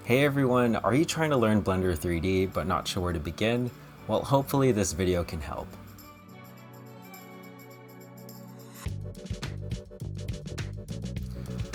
Hey everyone, are you trying to learn Blender 3D but not sure where to begin? Well, hopefully this video can help.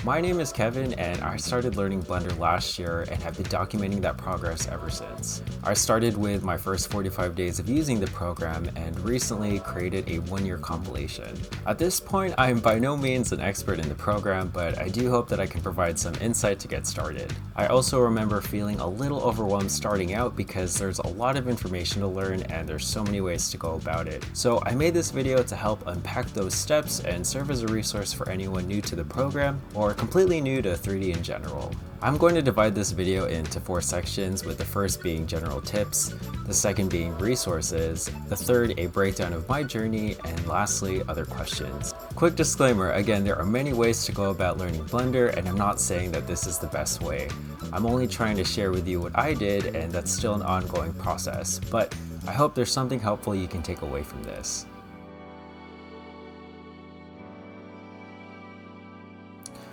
My name is Kevin and I started learning Blender last year and have been documenting that progress ever since. I started with my first 45 days of using the program and recently created a 1-year compilation. At this point, I am by no means an expert in the program, but I do hope that I can provide some insight to get started. I also remember feeling a little overwhelmed starting out because there's a lot of information to learn and there's so many ways to go about it. So I made this video to help unpack those steps and serve as a resource for anyone new to the program or completely new to 3D in general. I'm going to divide this video into 4 sections, with the first being general tips, the second being resources, the third a breakdown of my journey, and lastly other questions. Quick disclaimer, again, there are many ways to go about learning Blender and I'm not saying that this is the best way. I'm only trying to share with you what I did, and that's still an ongoing process, but I hope there's something helpful you can take away from this.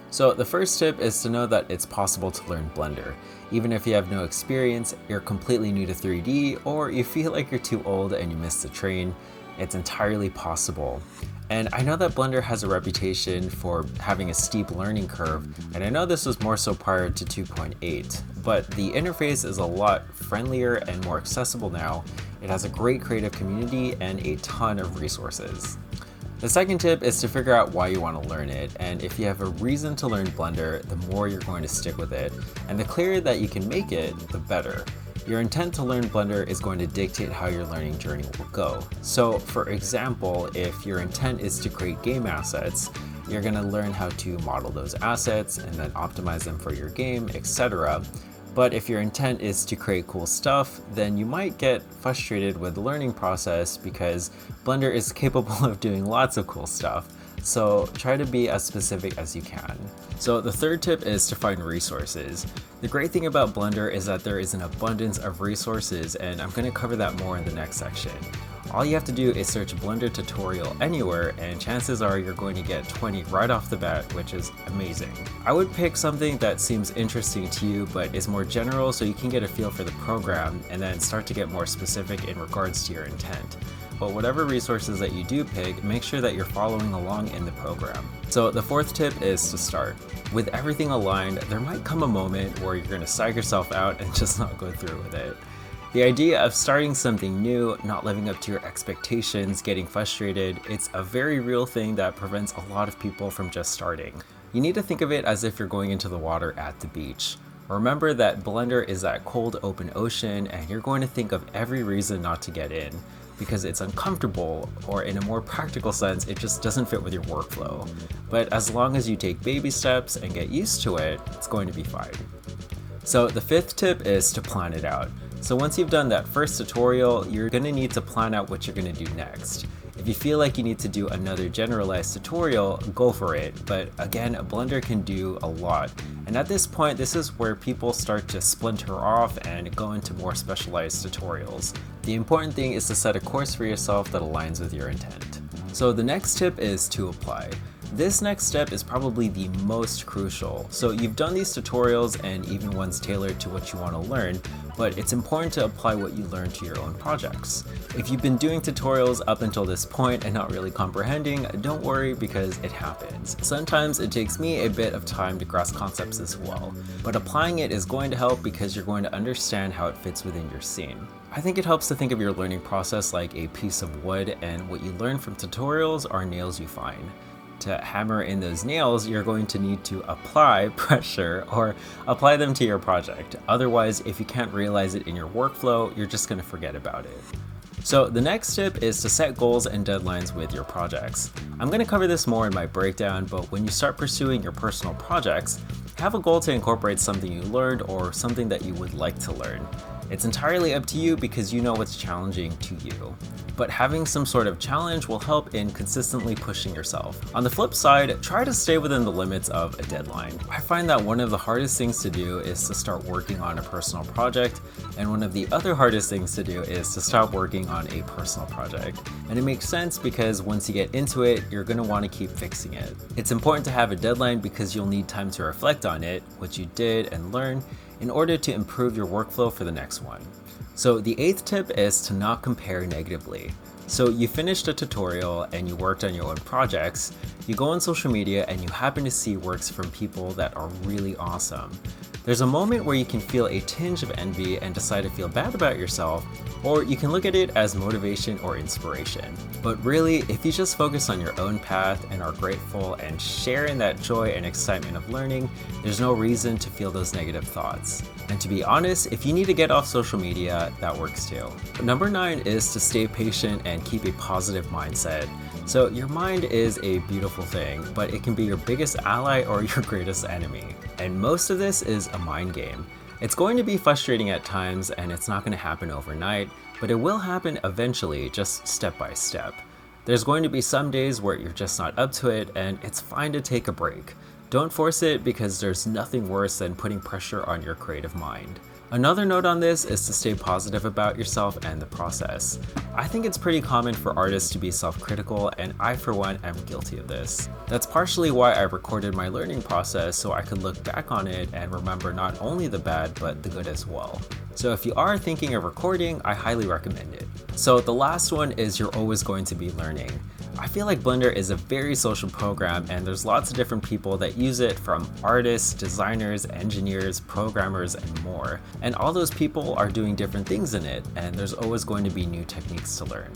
So the first tip is to know that it's possible to learn Blender. Even if you have no experience, you're completely new to 3D, or you feel like you're too old and you missed the train, it's entirely possible. And I know that Blender has a reputation for having a steep learning curve, and I know this was more so prior to 2.8, but the interface is a lot friendlier and more accessible now. It has a great creative community and a ton of resources. The second tip is to figure out why you want to learn it, and if you have a reason to learn Blender, the more you're going to stick with it, and the clearer that you can make it, the better. Your intent to learn Blender is going to dictate how your learning journey will go. So for example, if your intent is to create game assets, you're going to learn how to model those assets and then optimize them for your game, etc. But if your intent is to create cool stuff, then you might get frustrated with the learning process because Blender is capable of doing lots of cool stuff. So try to be as specific as you can. So the third tip is to find resources. The great thing about Blender is that there is an abundance of resources, and I'm going to cover that more in the next section. All you have to do is search Blender tutorial anywhere, and chances are you're going to get 20 right off the bat, which is amazing. I would pick something that seems interesting to you but is more general so you can get a feel for the program and then start to get more specific in regards to your intent. But whatever resources that you do pick, make sure that you're following along in the program. So the fourth tip is to start. With everything aligned, there might come a moment where you're going to psych yourself out and just not go through with it. The idea of starting something new, not living up to your expectations, getting frustrated, it's a very real thing that prevents a lot of people from just starting. You need to think of it as if you're going into the water at the beach. Remember that Blender is that cold open ocean, and you're going to think of every reason not to get in, because it's uncomfortable, or in a more practical sense, it just doesn't fit with your workflow. But as long as you take baby steps and get used to it, it's going to be fine. So the fifth tip is to plan it out. So once you've done that first tutorial, you're going to need to plan out what you're going to do next. If you feel like you need to do another generalized tutorial, go for it. But again, Blender can do a lot. And at this point, this is where people start to splinter off and go into more specialized tutorials. The important thing is to set a course for yourself that aligns with your intent. So the next tip is to apply. This next step is probably the most crucial. So you've done these tutorials and even ones tailored to what you want to learn, but it's important to apply what you learn to your own projects. If you've been doing tutorials up until this point and not really comprehending, don't worry, because it happens. Sometimes it takes me a bit of time to grasp concepts as well, but applying it is going to help because you're going to understand how it fits within your scene. I think it helps to think of your learning process like a piece of wood, and what you learn from tutorials are nails you find. To hammer in those nails, you're going to need to apply pressure or apply them to your project. Otherwise, if you can't realize it in your workflow, you're just going to forget about it. So the next tip is to set goals and deadlines with your projects. I'm going to cover this more in my breakdown, but when you start pursuing your personal projects, have a goal to incorporate something you learned or something that you would like to learn. It's entirely up to you because you know what's challenging to you. But having some sort of challenge will help in consistently pushing yourself. On the flip side, try to stay within the limits of a deadline. I find that one of the hardest things to do is to start working on a personal project, and one of the other hardest things to do is to stop working on a personal project. And it makes sense because once you get into it, you're going to want to keep fixing it. It's important to have a deadline because you'll need time to reflect on it, what you did and learn, in order to improve your workflow for the next one. So the 8th tip is to not compare negatively. So you finished a tutorial and you worked on your own projects, you go on social media and you happen to see works from people that are really awesome. There's a moment where you can feel a tinge of envy and decide to feel bad about yourself, or you can look at it as motivation or inspiration. But really, if you just focus on your own path and are grateful and share in that joy and excitement of learning, there's no reason to feel those negative thoughts. And to be honest, if you need to get off social media, that works too. Number 9 is to stay patient and keep a positive mindset. So your mind is a beautiful thing, but it can be your biggest ally or your greatest enemy. And most of this is a mind game. It's going to be frustrating at times and it's not going to happen overnight, but it will happen eventually, just step by step. There's going to be some days where you're just not up to it, and it's fine to take a break. Don't force it, because there's nothing worse than putting pressure on your creative mind. Another note on this is to stay positive about yourself and the process. I think it's pretty common for artists to be self-critical, and I for one am guilty of this. That's partially why I recorded my learning process, so I could look back on it and remember not only the bad but the good as well. So if you are thinking of recording, I highly recommend it. So the last one is you're always going to be learning. I feel like Blender is a very social program, and there's lots of different people that use it, from artists, designers, engineers, programmers, and more. And all those people are doing different things in it, and there's always going to be new techniques to learn.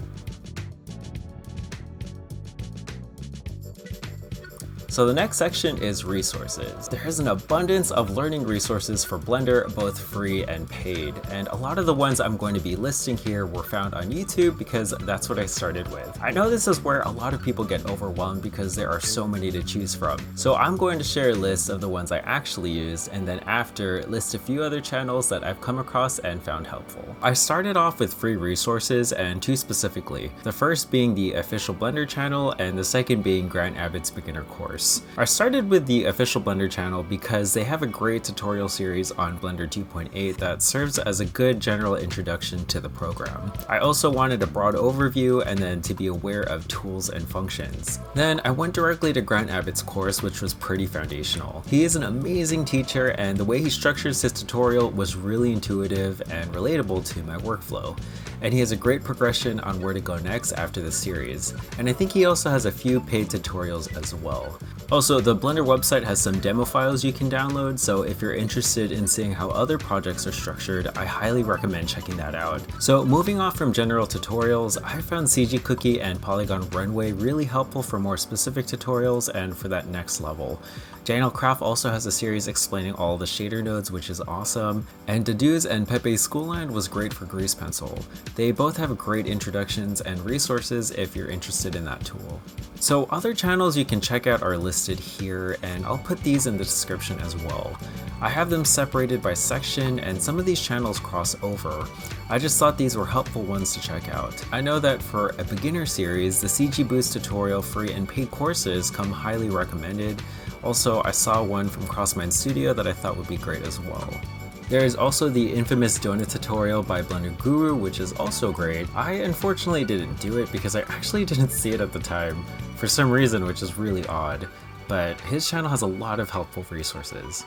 So the next section is resources. There's an abundance of learning resources for Blender, both free and paid. And a lot of the ones I'm going to be listing here were found on YouTube because that's what I started with. I know this is where a lot of people get overwhelmed because there are so many to choose from. So I'm going to share a list of the ones I actually used, and then after list a few other channels that I've come across and found helpful. I started off with free resources, and two specifically. The first being the official Blender channel, and the second being Grant Abbott's beginner course. I started with the official Blender channel because they have a great tutorial series on Blender 2.8 that serves as a good general introduction to the program. I also wanted a broad overview and then to be aware of tools and functions. Then I went directly to Grant Abbott's course, which was pretty foundational. He is an amazing teacher, and the way he structures his tutorial was really intuitive and relatable to my workflow. And he has a great progression on where to go next after the series. And I think he also has a few paid tutorials as well. Also, the Blender website has some demo files you can download, so if you're interested in seeing how other projects are structured, I highly recommend checking that out. So moving off from general tutorials, I found CG Cookie and Polygon Runway really helpful for more specific tutorials and for that next level. Daniel Kraft also has a series explaining all the shader nodes, which is awesome, and Dedue's and Pepe's Schoolland was great for Grease Pencil. They both have great introductions and resources if you're interested in that tool. So other channels you can check out are listed here, and I'll put these in the description as well. I have them separated by section, and some of these channels cross over. I just thought these were helpful ones to check out. I know that for a beginner series, the CG Boost tutorial, free and paid courses come highly recommended. Also, I saw one from Crossmind Studio that I thought would be great as well. There is also the infamous donut tutorial by Blender Guru, which is also great. I unfortunately didn't do it because I actually didn't see it at the time for some reason, which is really odd, but his channel has a lot of helpful resources.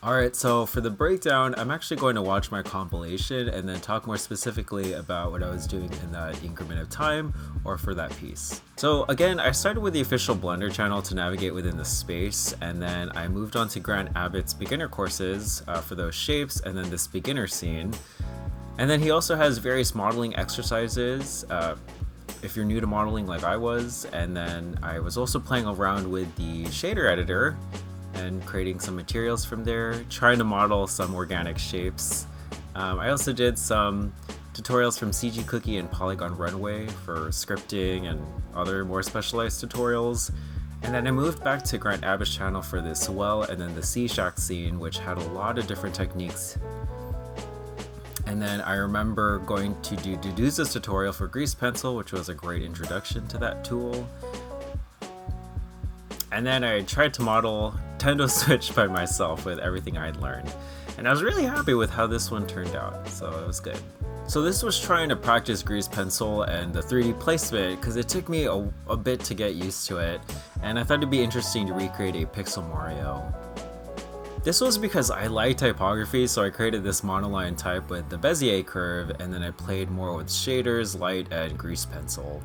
Alright, so for the breakdown, I'm actually going to watch my compilation and then talk more specifically about what I was doing in that increment of time or for that piece. So again, I started with the official Blender channel to navigate within the space, and then I moved on to Grant Abbott's beginner courses for those shapes, and then this beginner scene. And then he also has various modeling exercises if you're new to modeling like I was, and then I was also playing around with the shader editor and creating some materials from there, trying to model some organic shapes. I also did some tutorials from CG Cookie and Polygon Runway for scripting and other more specialized tutorials. And then I moved back to Grant Abbott's channel for the swell and then the sea shack scene, which had a lot of different techniques. And then I remember going to do Dedue's tutorial for Grease Pencil, which was a great introduction to that tool. And then I tried to model Nintendo Switch by myself with everything I'd learned. And I was really happy with how this one turned out, so it was good. So this was trying to practice grease pencil and the 3D placement because it took me a bit to get used to it, and I thought it'd be interesting to recreate a Pixel Mario. This was because I like typography, so I created this monoline type with the Bezier curve, and then I played more with shaders, light, and grease pencil.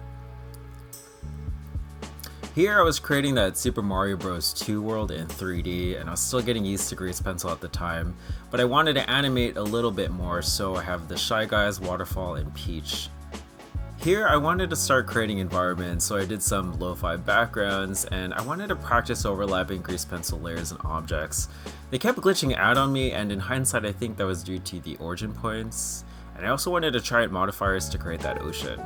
Here I was creating that Super Mario Bros. 2 world in 3D, and I was still getting used to grease pencil at the time, but I wanted to animate a little bit more, so I have the Shy Guys, Waterfall, and Peach. Here I wanted to start creating environments, so I did some lo-fi backgrounds, and I wanted to practice overlapping grease pencil layers and objects. They kept glitching out on me, and in hindsight I think that was due to the origin points, and I also wanted to try out modifiers to create that ocean.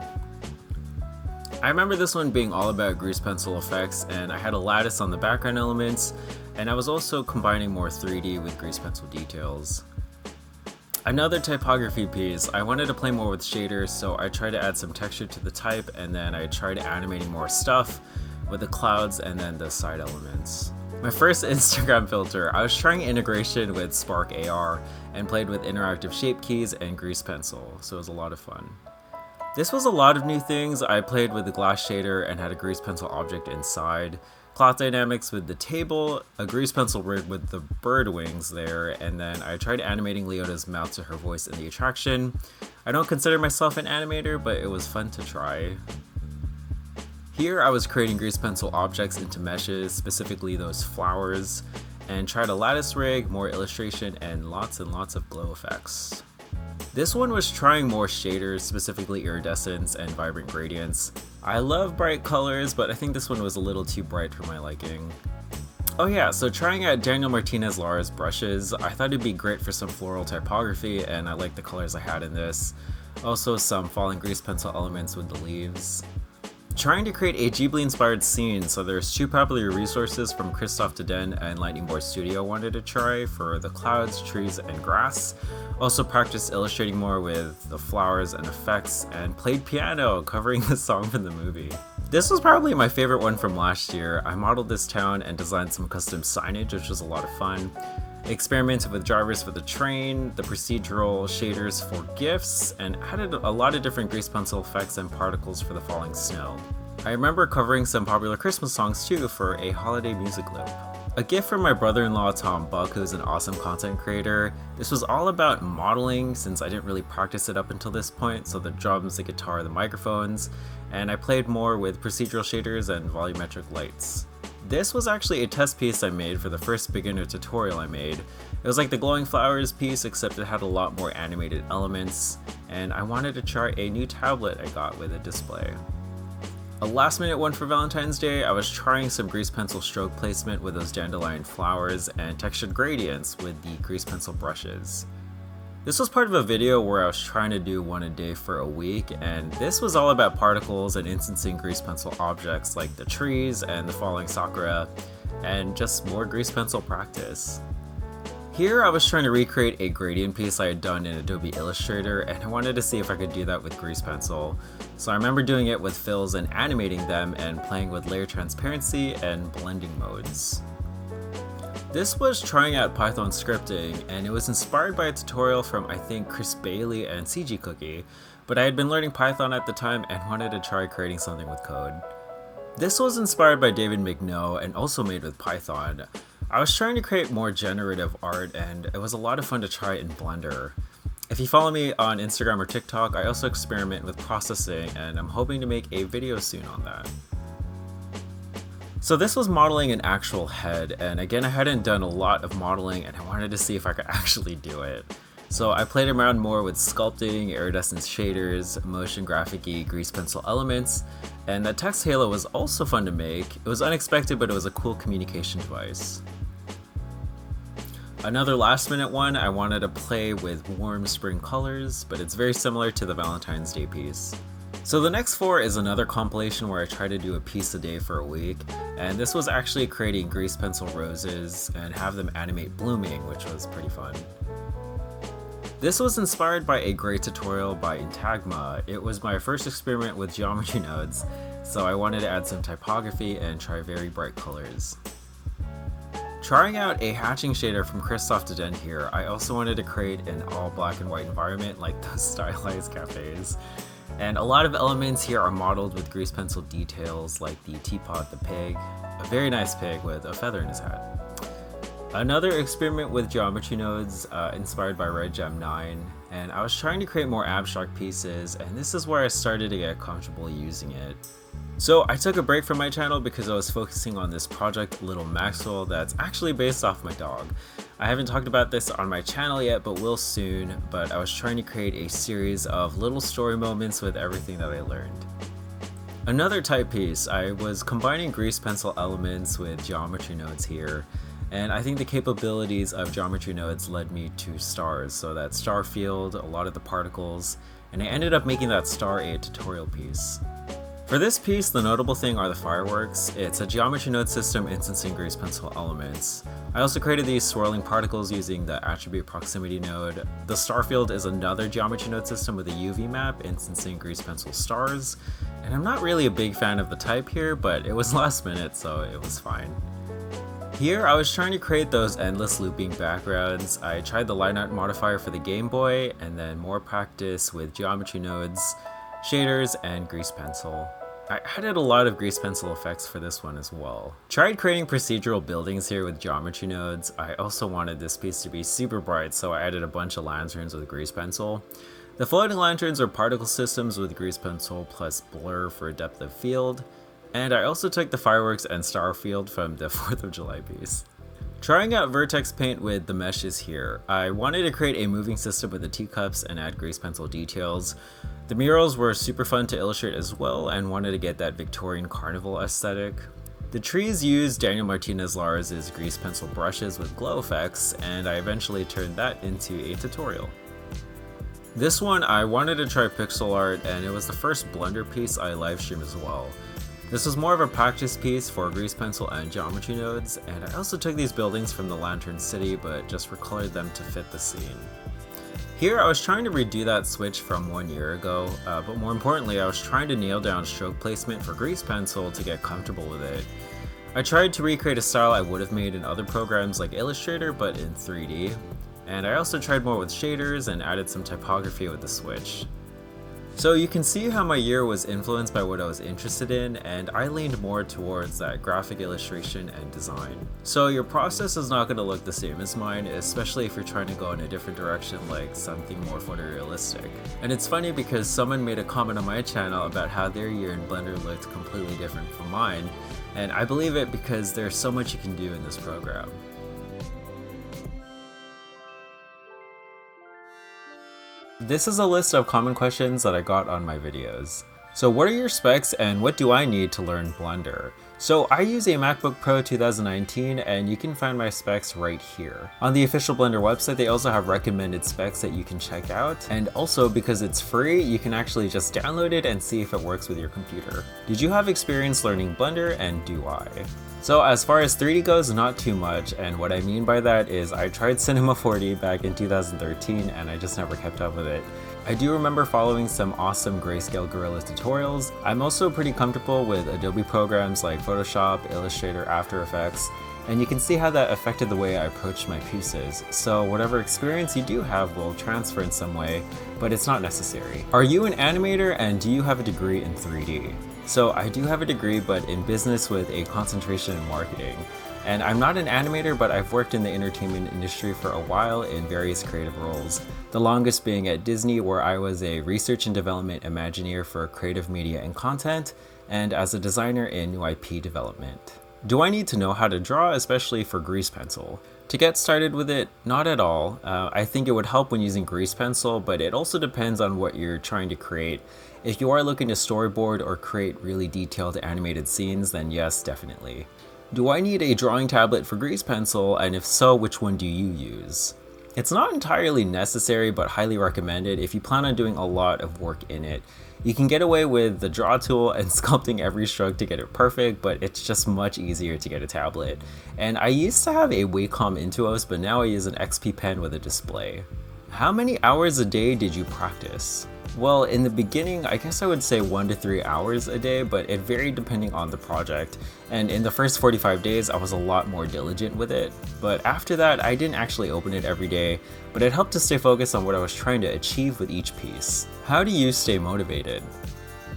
I remember this one being all about grease pencil effects, and I had a lattice on the background elements, and I was also combining more 3D with grease pencil details. Another typography piece, I wanted to play more with shaders, so I tried to add some texture to the type, and then I tried animating more stuff with the clouds and then the side elements. My first Instagram filter, I was trying integration with Spark AR and played with interactive shape keys and grease pencil, so it was a lot of fun. This was a lot of new things. I played with the glass shader and had a grease pencil object inside, cloth dynamics with the table, a grease pencil rig with the bird wings there, and then I tried animating Leota's mouth to her voice in the attraction. I don't consider myself an animator, but it was fun to try. Here I was creating grease pencil objects into meshes, specifically those flowers, and tried a lattice rig, more illustration, and lots of glow effects. This one was trying more shaders, specifically iridescence and vibrant gradients. I love bright colors, but I think this one was a little too bright for my liking. Oh yeah, so trying out Daniel Martinez Lara's brushes, I thought it'd be great for some floral typography, and I liked the colors I had in this. Also some falling grease pencil elements with the leaves. Trying to create a Ghibli-inspired scene, so there's two popular resources from Christophe Deden and Lightning Boy Studio wanted to try for the clouds, trees, and grass. Also practiced illustrating more with the flowers and effects, and played piano, covering the song from the movie. This was probably my favorite one from last year. I modeled this town and designed some custom signage, which was a lot of fun. Experimented with drivers for the train, the procedural shaders for gifts, and added a lot of different grease pencil effects and particles for the falling snow. I remember covering some popular Christmas songs too for a holiday music loop. A gift from my brother-in-law Tom Buck, who's an awesome content creator. This was all about modeling since I didn't really practice it up until this point, so the drums, the guitar, the microphones, and I played more with procedural shaders and volumetric lights. This was actually a test piece I made for the first beginner tutorial I made. It was like the glowing flowers piece, except it had a lot more animated elements, and I wanted to try a new tablet I got with a display. A last minute one for Valentine's Day, I was trying some grease pencil stroke placement with those dandelion flowers and textured gradients with the grease pencil brushes. This was part of a video where I was trying to do one a day for a week, and this was all about particles and instancing grease pencil objects like the trees and the falling sakura, and just more grease pencil practice. Here I was trying to recreate a gradient piece I had done in Adobe Illustrator, and I wanted to see if I could do that with grease pencil. So I remember doing it with fills and animating them and playing with layer transparency and blending modes. This was trying out Python scripting, and it was inspired by a tutorial from I think Chris Bailey and CG Cookie, but I had been learning Python at the time and wanted to try creating something with code. This was inspired by David McNoe and also made with Python. I was trying to create more generative art, and it was a lot of fun to try in Blender. If you follow me on Instagram or TikTok, I also experiment with processing, and I'm hoping to make a video soon on that. So this was modeling an actual head, and again I hadn't done a lot of modeling and I wanted to see if I could actually do it. So I played around more with sculpting, iridescence shaders, motion graphic-y grease pencil elements, and that text halo was also fun to make. It was unexpected, but it was a cool communication device. Another last minute one, I wanted to play with warm spring colors, but it's very similar to the Valentine's Day piece. So the next 4 is another compilation where I try to do a piece a day for a week, and this was actually creating grease pencil roses and have them animate blooming, which was pretty fun. This was inspired by a great tutorial by Intagma. It was my first experiment with geometry nodes, so I wanted to add some typography and try very bright colors. Trying out a hatching shader from Christophe Dedenne here, I also wanted to create an all black and white environment like those stylized cafes. And a lot of elements here are modeled with grease pencil details like the teapot, the pig, a very nice pig with a feather in his hat. Another experiment with geometry nodes inspired by Red Gem 9, and I was trying to create more abstract pieces, and this is where I started to get comfortable using it. So I took a break from my channel because I was focusing on this project Little Maxwell that's actually based off my dog. I haven't talked about this on my channel yet, but will soon, but I was trying to create a series of little story moments with everything that I learned. Another type piece, I was combining grease pencil elements with geometry nodes here, and I think the capabilities of geometry nodes led me to stars, so that star field, a lot of the particles, and I ended up making that star a tutorial piece. For this piece, the notable thing are the fireworks. It's a geometry node system instancing grease pencil elements. I also created these swirling particles using the attribute proximity node. The star field is another geometry node system with a UV map instancing grease pencil stars. And I'm not really a big fan of the type here, but it was last minute, so it was fine. Here, I was trying to create those endless looping backgrounds. I tried the line art modifier for the Game Boy, and then more practice with geometry nodes, shaders, and grease pencil. I added a lot of grease pencil effects for this one as well. Tried creating procedural buildings here with geometry nodes. I also wanted this piece to be super bright, so I added a bunch of lanterns with grease pencil. The floating lanterns are particle systems with grease pencil plus blur for depth of field. And I also took the fireworks and star field from the 4th of July piece. Trying out vertex paint with the meshes here. I wanted to create a moving system with the teacups and add grease pencil details. The murals were super fun to illustrate as well and wanted to get that Victorian carnival aesthetic. The trees used Daniel Martinez Lares' grease pencil brushes with glow effects, and I eventually turned that into a tutorial. This one I wanted to try pixel art, and it was the first Blender piece I live streamed as well. This was more of a practice piece for grease pencil and geometry nodes, and I also took these buildings from the Lantern City but just recolored them to fit the scene. Here I was trying to redo that switch from 1 year ago, but more importantly I was trying to nail down stroke placement for grease pencil to get comfortable with it. I tried to recreate a style I would have made in other programs like Illustrator but in 3D, and I also tried more with shaders and added some typography with the switch. So you can see how my year was influenced by what I was interested in, and I leaned more towards that graphic illustration and design. So your process is not going to look the same as mine, especially if you're trying to go in a different direction like something more photorealistic. And it's funny because someone made a comment on my channel about how their year in Blender looked completely different from mine, and I believe it because there's so much you can do in this program. This is a list of common questions that I got on my videos. So what are your specs and what do I need to learn Blender? So I use a MacBook Pro 2019 and you can find my specs right here. On the official Blender website, they also have recommended specs that you can check out. And also because it's free, you can actually just download it and see if it works with your computer. Did you have experience learning Blender, and do I? So as far as 3D goes, not too much, and what I mean by that is I tried Cinema 4D back in 2013 and I just never kept up with it. I do remember following some awesome Grayscale Gorilla tutorials. I'm also pretty comfortable with Adobe programs like Photoshop, Illustrator, After Effects, and you can see how that affected the way I approached my pieces. So whatever experience you do have will transfer in some way, but it's not necessary. Are you an animator and do you have a degree in 3D? So I do have a degree, but in business with a concentration in marketing. And I'm not an animator, but I've worked in the entertainment industry for a while in various creative roles. The longest being at Disney, where I was a research and development Imagineer for creative media and content, and as a designer in new IP development. Do I need to know how to draw, especially for grease pencil? To get started with it, not at all. I think it would help when using grease pencil, but it also depends on what you're trying to create. If you are looking to storyboard or create really detailed animated scenes, then yes, definitely. Do I need a drawing tablet for grease pencil, and if so, which one do you use? It's not entirely necessary, but highly recommended if you plan on doing a lot of work in it. You can get away with the draw tool and sculpting every stroke to get it perfect, but it's just much easier to get a tablet. And I used to have a Wacom Intuos, but now I use an XP Pen with a display. How many hours a day did you practice? Well, in the beginning, I guess I would say 1 to 3 hours a day, but it varied depending on the project. And in the first 45 days, I was a lot more diligent with it. But after that, I didn't actually open it every day, but it helped to stay focused on what I was trying to achieve with each piece. How do you stay motivated?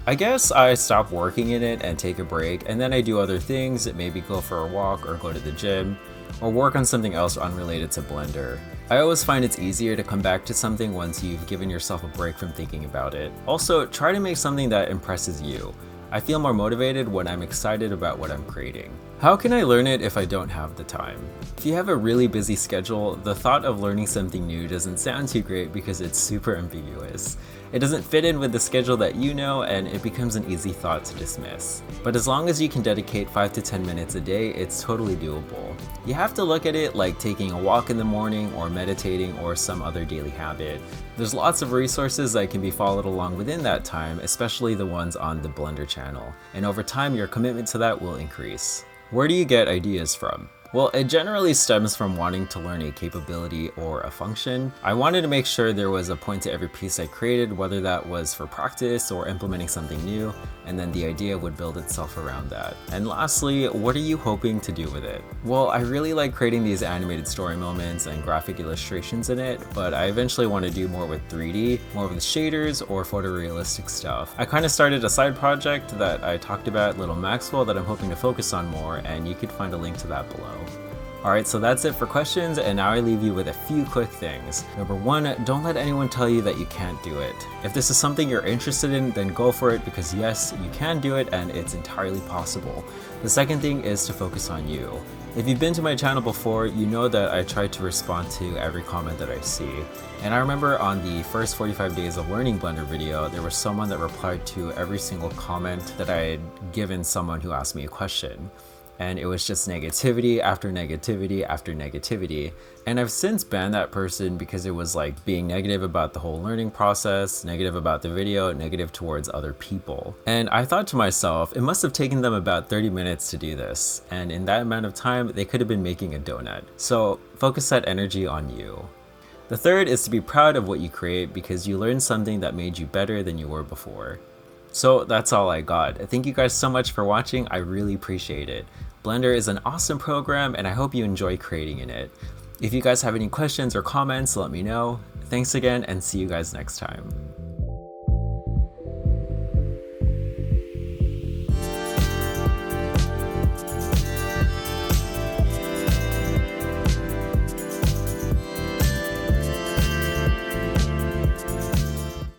I guess I stop working in it and take a break, and then I do other things, maybe go for a walk or go to the gym, or work on something else unrelated to Blender. I always find it's easier to come back to something once you've given yourself a break from thinking about it. Also, try to make something that impresses you. I feel more motivated when I'm excited about what I'm creating. How can I learn it if I don't have the time? If you have a really busy schedule, the thought of learning something new doesn't sound too great because it's super ambiguous. It doesn't fit in with the schedule that you know, and it becomes an easy thought to dismiss. But as long as you can dedicate 5 to 10 minutes a day, it's totally doable. You have to look at it like taking a walk in the morning or meditating or some other daily habit. There's lots of resources that can be followed along within that time, especially the ones on the Blender channel. And over time, your commitment to that will increase. Where do you get ideas from? Well, it generally stems from wanting to learn a capability or a function. I wanted to make sure there was a point to every piece I created, whether that was for practice or implementing something new, and then the idea would build itself around that. And lastly, what are you hoping to do with it? Well, I really like creating these animated story moments and graphic illustrations in it, but I eventually want to do more with 3D, more with shaders or photorealistic stuff. I kind of started a side project that I talked about, Little Maxwell, that I'm hoping to focus on more, and you could find a link to that below. Alright, so that's it for questions, and now I leave you with a few quick things. Number 1, don't let anyone tell you that you can't do it. If this is something you're interested in, then go for it, because yes, you can do it and it's entirely possible. The second thing is to focus on you. If you've been to my channel before, you know that I try to respond to every comment that I see. And I remember on the first 45 days of learning Blender video, there was someone that replied to every single comment that I had given someone who asked me a question. And it was just negativity after negativity after negativity. And I've since banned that person because it was like being negative about the whole learning process, negative about the video, negative towards other people. And I thought to myself, it must have taken them about 30 minutes to do this. And in that amount of time, they could have been making a donut. So focus that energy on you. The third is to be proud of what you create because you learned something that made you better than you were before. So that's all I got. Thank you guys so much for watching. I really appreciate it. Blender is an awesome program and I hope you enjoy creating in it. If you guys have any questions or comments, let me know. Thanks again and see you guys next time.